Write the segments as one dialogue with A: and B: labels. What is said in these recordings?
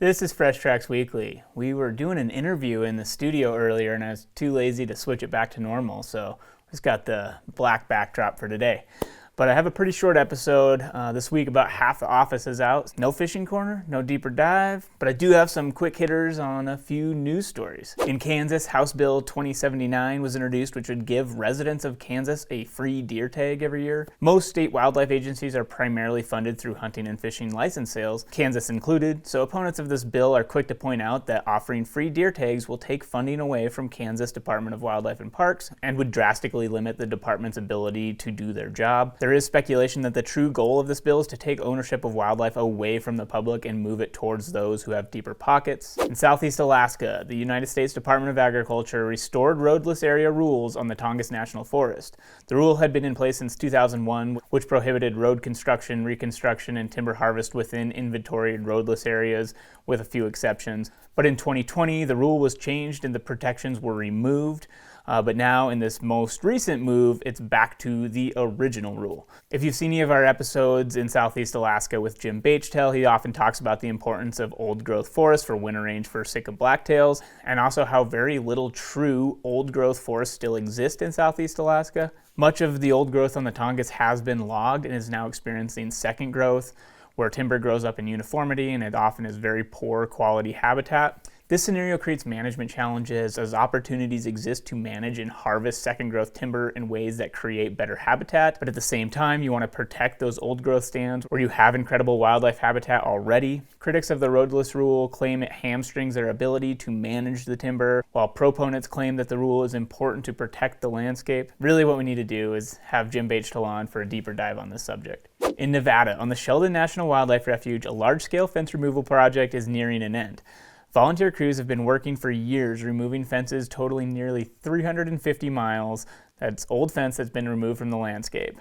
A: This is Fresh Tracks Weekly. We were doing an interview in the studio earlier and I was too lazy to switch it back to normal, so I just got the black backdrop for today. But I have a pretty short episode this week. About half the office is out. No fishing corner, no deeper dive, but I do have some quick hitters on a few news stories. In Kansas, House Bill 2079 was introduced, which would give residents of Kansas a free deer tag every year. Most state wildlife agencies are primarily funded through hunting and fishing license sales, Kansas included, so opponents of this bill are quick to point out that offering free deer tags will take funding away from Kansas Department of Wildlife and Parks and would drastically limit the department's ability to do their job. There is speculation that the true goal of this bill is to take ownership of wildlife away from the public and move it towards those who have deeper pockets. In Southeast Alaska, the United States Department of Agriculture restored roadless area rules on the Tongass National Forest. The rule had been in place since 2001, which prohibited road construction, reconstruction, and timber harvest within inventoried roadless areas, with a few exceptions. But in 2020, the rule was changed and the protections were removed. But now in this most recent move, it's back to the original rule. If you've seen any of our episodes in Southeast Alaska with Jim Bachtel, he often talks about the importance of old growth forests for winter range for Sitka blacktails, and also how very little true old growth forests still exist in Southeast Alaska. Much of the old growth on the Tongass has been logged and is now experiencing second growth, where timber grows up in uniformity and it often is very poor quality habitat. This scenario creates management challenges as opportunities exist to manage and harvest second growth timber in ways that create better habitat, but at the same time you want to protect those old growth stands where you have incredible wildlife habitat already. Critics of the roadless rule claim it hamstrings their ability to manage the timber, while proponents claim that the rule is important to protect the landscape. Really what we need to do is have Jim Bachtel on for a deeper dive on this subject. In Nevada, on the Sheldon National Wildlife Refuge, a large-scale fence removal project is nearing an end. Volunteer crews have been working for years removing fences totaling nearly 350 miles. That's old fence that's been removed from the landscape.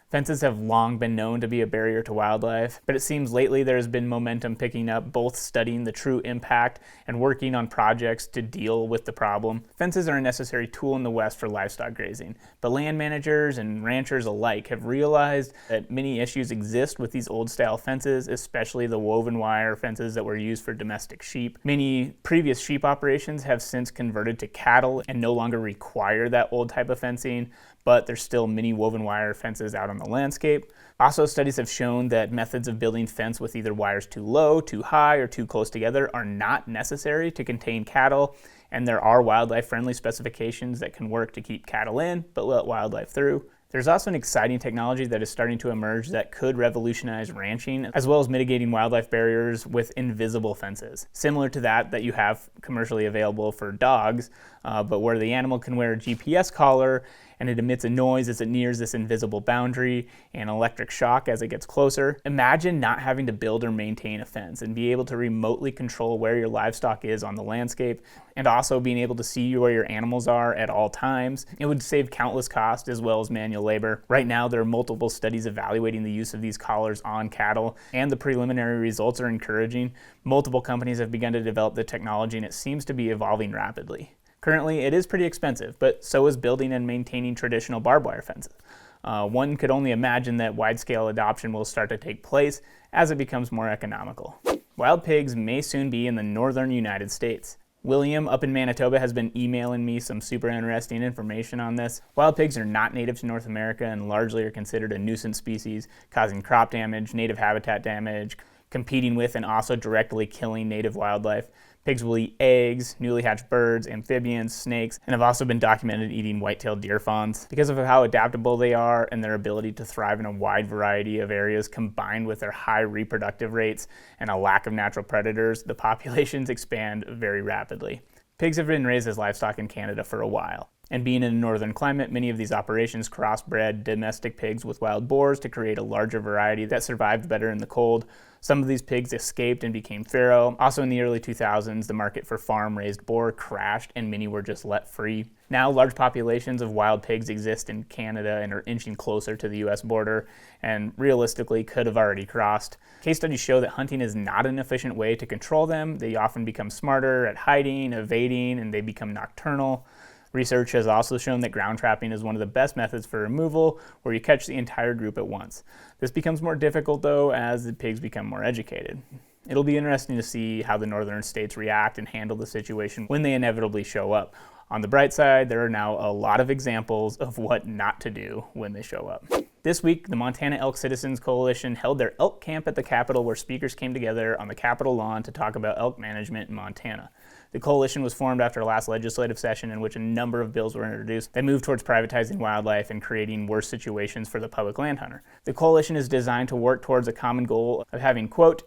A: Fences have long been known to be a barrier to wildlife, but it seems lately there has been momentum picking up, both studying the true impact and working on projects to deal with the problem. Fences are a necessary tool in the West for livestock grazing, but land managers and ranchers alike have realized that many issues exist with these old-style fences, especially the woven wire fences that were used for domestic sheep. Many previous sheep operations have since converted to cattle and no longer require that old type of fencing, but there's still many woven wire fences out on the landscape. Also, studies have shown that methods of building fence with either wires too low, too high, or too close together are not necessary to contain cattle, and there are wildlife-friendly specifications that can work to keep cattle in, but let wildlife through. There's also an exciting technology that is starting to emerge that could revolutionize ranching, as well as mitigating wildlife barriers with invisible fences. Similar to that you have commercially available for dogs, but where the animal can wear a GPS collar and it emits a noise as it nears this invisible boundary and electric shock as it gets closer. Imagine not having to build or maintain a fence and be able to remotely control where your livestock is on the landscape, and also being able to see where your animals are at all times. It would save countless costs as well as manual labor. Right now, there are multiple studies evaluating the use of these collars on cattle, and the preliminary results are encouraging. Multiple companies have begun to develop the technology, and it seems to be evolving rapidly. Currently, it is pretty expensive, but so is building and maintaining traditional barbed wire fences. One could only imagine that wide-scale adoption will start to take place as it becomes more economical. Wild pigs may soon be in the northern United States. William up in Manitoba has been emailing me some super interesting information on this. Wild pigs are not native to North America and largely are considered a nuisance species, causing crop damage, native habitat damage, competing with and also directly killing native wildlife. Pigs will eat eggs, newly hatched birds, amphibians, snakes, and have also been documented eating white-tailed deer fawns. Because of how adaptable they are and their ability to thrive in a wide variety of areas, combined with their high reproductive rates and a lack of natural predators, the populations expand very rapidly. Pigs have been raised as livestock in Canada for a while. And being in a northern climate, many of these operations crossbred domestic pigs with wild boars to create a larger variety that survived better in the cold. Some of these pigs escaped and became farrow. Also in the early 2000s, the market for farm-raised boar crashed and many were just let free. Now, large populations of wild pigs exist in Canada and are inching closer to the US border, and realistically could have already crossed. Case studies show that hunting is not an efficient way to control them. They often become smarter at hiding, evading, and they become nocturnal. Research has also shown that ground trapping is one of the best methods for removal, where you catch the entire group at once. This becomes more difficult though as the pigs become more educated. It'll be interesting to see how the northern states react and handle the situation when they inevitably show up. On the bright side, there are now a lot of examples of what not to do when they show up. This week, the Montana Elk Citizens Coalition held their Elk Camp at the Capitol, where speakers came together on the Capitol lawn to talk about elk management in Montana. The coalition was formed after last legislative session, in which a number of bills were introduced that moved towards privatizing wildlife and creating worse situations for the public landowner. The coalition is designed to work towards a common goal of having, quote,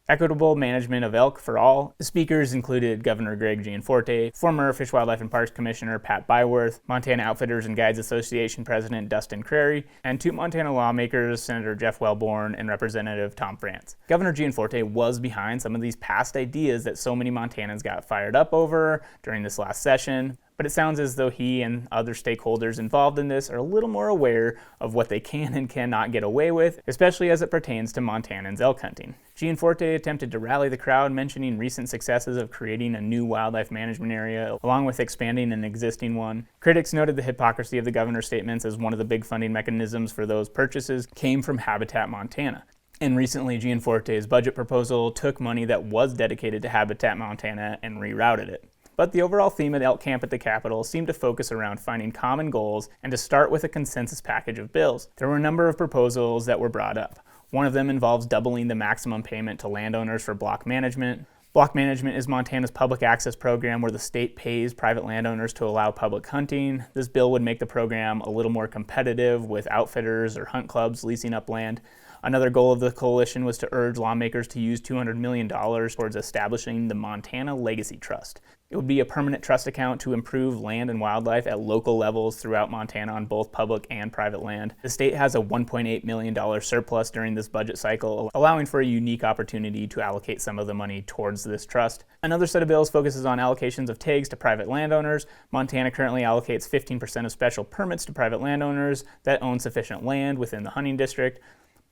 A: equitable management of elk for all. The speakers included Governor Greg Gianforte, former Fish, Wildlife, and Parks Commissioner Pat Byworth, Montana Outfitters and Guides Association President Dustin Crary, and two Montana lawmakers, Senator Jeff Wellborn and Representative Tom France. Governor Gianforte was behind some of these past ideas that so many Montanans got fired up over during this last session, but it sounds as though he and other stakeholders involved in this are a little more aware of what they can and cannot get away with, especially as it pertains to Montanans elk hunting. Gianforte attempted to rally the crowd, mentioning recent successes of creating a new wildlife management area, along with expanding an existing one. Critics noted the hypocrisy of the governor's statements, as one of the big funding mechanisms for those purchases came from Habitat Montana. And recently, Gianforte's budget proposal took money that was dedicated to Habitat Montana and rerouted it. But the overall theme at Elk Camp at the Capitol seemed to focus around finding common goals and to start with a consensus package of bills. There were a number of proposals that were brought up. One of them involves doubling the maximum payment to landowners for block management. Block management is Montana's public access program where the state pays private landowners to allow public hunting. This bill would make the program a little more competitive with outfitters or hunt clubs leasing up land. Another goal of the coalition was to urge lawmakers to use $200 million towards establishing the Montana Legacy Trust. It would be a permanent trust account to improve land and wildlife at local levels throughout Montana on both public and private land. The state has a $1.8 million surplus during this budget cycle, allowing for a unique opportunity to allocate some of the money towards this trust. Another set of bills focuses on allocations of tags to private landowners. Montana currently allocates 15% of special permits to private landowners that own sufficient land within the hunting district.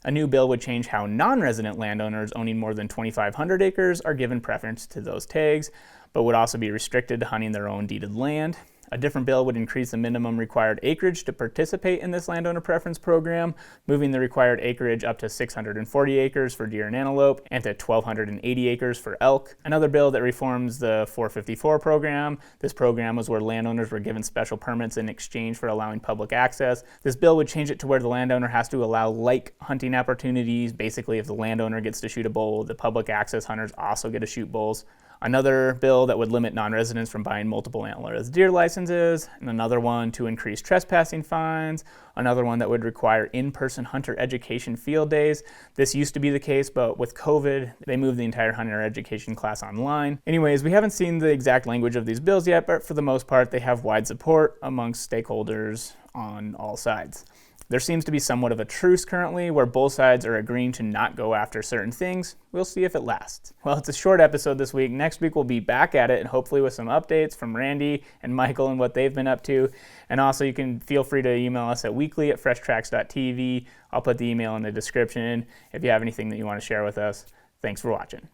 A: A new bill would change how non-resident landowners owning more than 2,500 acres are given preference to those tags, but would also be restricted to hunting their own deeded land. A different bill would increase the minimum required acreage to participate in this landowner preference program, moving the required acreage up to 640 acres for deer and antelope and to 1,280 acres for elk. Another bill that reforms the 454 program. This program was where landowners were given special permits in exchange for allowing public access. This bill would change it to where the landowner has to allow like hunting opportunities. Basically, if the landowner gets to shoot a bull, the public access hunters also get to shoot bulls. Another bill that would limit non-residents from buying multiple antlerless deer licenses, and another one to increase trespassing fines, another one that would require in-person hunter education field days. This used to be the case, but with COVID, they moved the entire hunter education class online. Anyways, we haven't seen the exact language of these bills yet, but for the most part, they have wide support amongst stakeholders on all sides. There seems to be somewhat of a truce currently where both sides are agreeing to not go after certain things. We'll see if it lasts. Well, it's a short episode this week. Next week we'll be back at it and hopefully with some updates from Randy and Michael and what they've been up to. And also you can feel free to email us at weekly@freshtracks.tv. I'll put the email in the description if you have anything that you want to share with us. Thanks for watching.